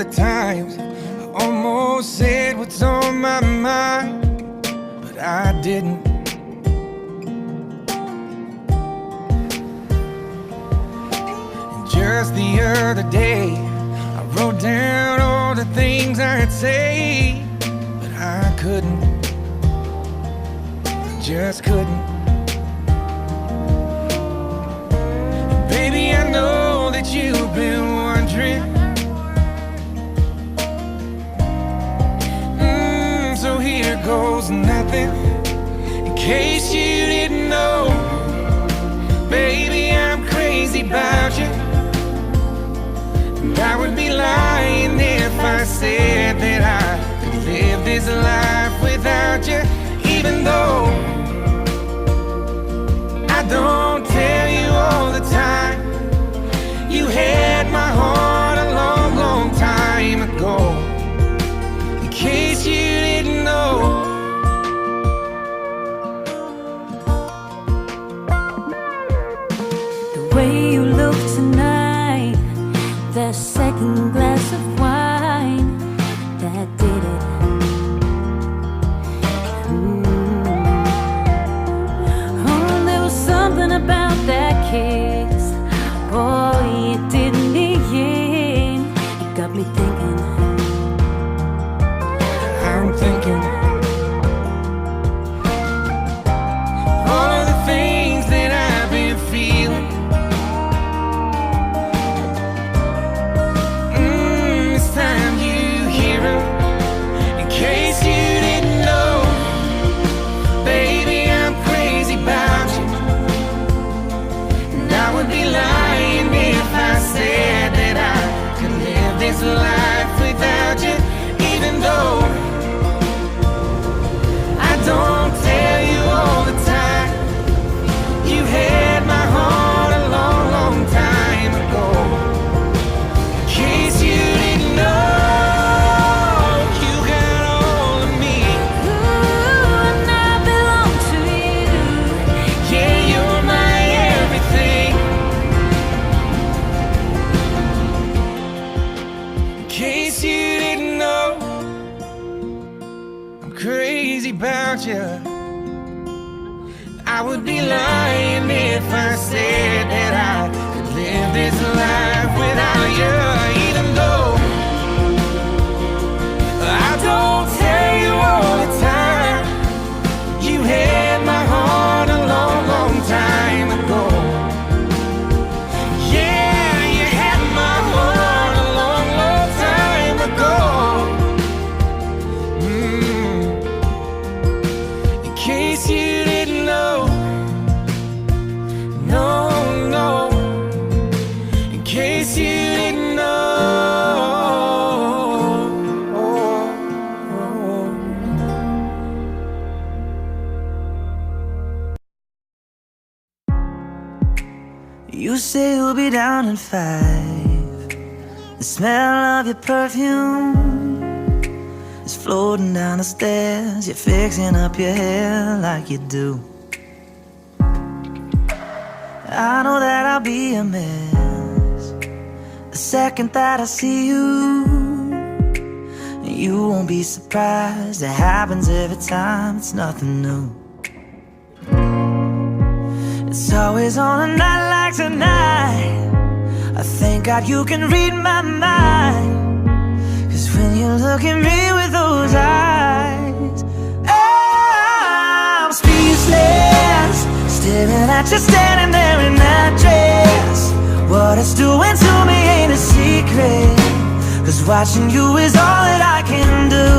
the times I almost said what's on my mind, but I didn't. And just the other day, I wrote down all the things I'd say, but I couldn't. I just couldn't. And baby, I know that you've been wondering. So here goes nothing, in case you didn't know. Baby, I'm crazy about you, and I would be lying if I said that I could live this life without you. Even though I don't tell you all the time, you had my heart a long, long time ago. In case you didn't know. The way you look tonight, that second glass of wine, that did it. Oh, there was something about that kiss, boy, it did me in. It got me thinking. I'm thinking all of the things that I've been feeling. This time you hear them. In case you didn't know, baby, I'm crazy about you, and I would be lying if I said that I could live this life without you. Even though don't tell you all the time, you had my heart a long, long time ago. In case you didn't know, you got all of me. Ooh, and I belong to you. Yeah, you're my everything. In case you didn't know, I'm crazy about you. I would be lying if I said that I could live this life without you. Even though I don't tell you all the time, you had my heart a long, long time ago. Yeah, you had my heart a long, long time ago. In case you didn't know, no, no. In case you didn't know. You say you'll be down in 5. The smell of your perfume is floating down the stairs. You're fixing up your hair like you do. I know that I'll be a mess the second that I see you. You won't be surprised, it happens every time, it's nothing new. It's always on a night like tonight. I thank God you can read my mind, 'cause when you look at me with those eyes, I'm speechless, staring at you standing there in that dress. What it's doing to me ain't a secret, 'cause watching you is all that I can do.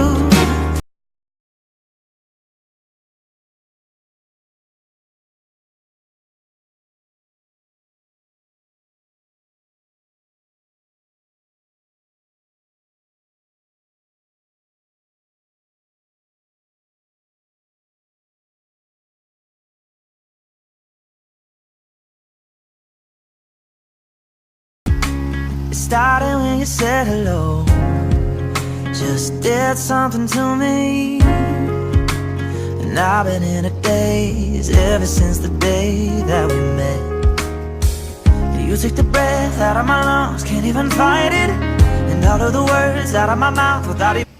It started when you said hello, just did something to me. And I've been in a daze ever since the day that we met. You took the breath out of my lungs, can't even fight it. And all of the words out of my mouth without even